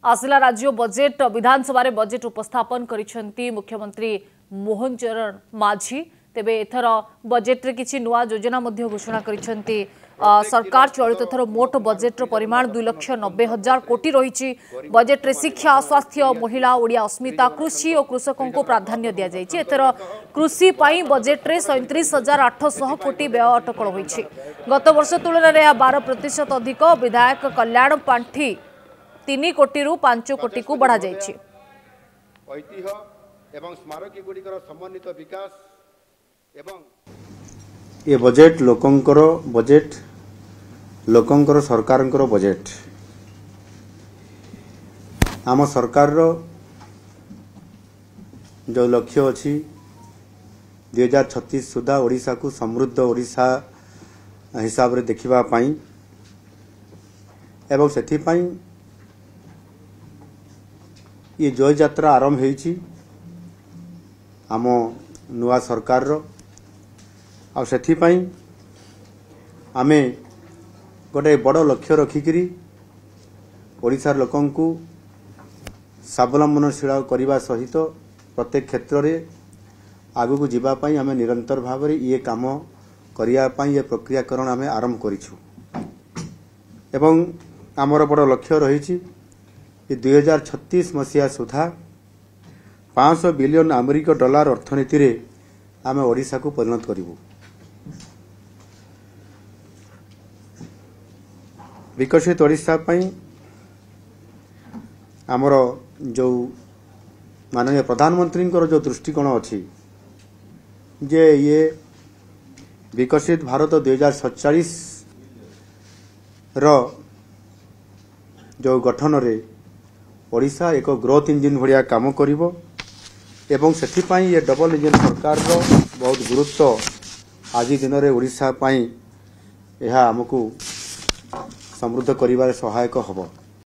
आसला राज्य बजेट विधानसभा बजेट उपस्थापन करिसेंती मुख्यमंत्री मोहन चरण माझी। तेबे एथर बजेट रे किछि नुआ योजना मध्य घोषणा करिसेंती सरकार। चलित थर मोट बजेट रो परिमाण 2,90,000 कोटी रही। बजेट रे शिक्षा, स्वास्थ्य, महिला, ओडिया अस्मिता, कृषि और कृषकों को प्राधान्य दिया जायछि। एथर कृषि पई बजेट रे 37,800 कोटी व्यय अटकल होईछि। गत वर्ष तुलन में 12% अधिक। विधायक कल्याण पांठी 3 कोटी रु 5 कोटी को बढ़ा जायछि। ऐतिह्य एवं स्मारकी गुड़िकर समन्वित विकास एवं ये बजेट लोकंकर बजेट लोकंकर सरकारंकर बजेट आम सरकार रो जो लक्ष्य अछि 2036 सुधा ओडिशा को समृद्ध ओडिशा हिसाब रे देखिबा पाई एवं सेथि पाई ये जय यात्रा आरंभ होईछि आम नुआ सरकार रो। आ सेथि पाई आमे गोटे बड़ लक्ष्य रखिकरी ओडिशार लोकन को स्वावलंबनशील करने सहित प्रत्येक क्षेत्र में आगु को जीवा पाई आमे निरंतर भाव में ये काम करिया पाई ये प्रक्रियाकरण आमे आरंभ करिछु। एवं आमर बड़ लक्ष्य रही 2036 मसीहा सुधा 500 बिलियन अमेरिक डॉलर अर्थनीति रे आमे ओडिशा को परिणत करिवु। विकसित ओडिशा पई आमर जो माननीय प्रधानमंत्री जो दृष्टिकोण अच्छी जे ये विकसित भारत 2047 रो जो गठन रे ओडिशा एक ग्रोथ इंजिन भलिया काम करिवो एवं सेथि पई ये डबल इंजिन सरकार रो बहुत गुरुत्व आज दिन रे ओडिशा पई यह हमकु समृद्ध करिवार सहायक हबो।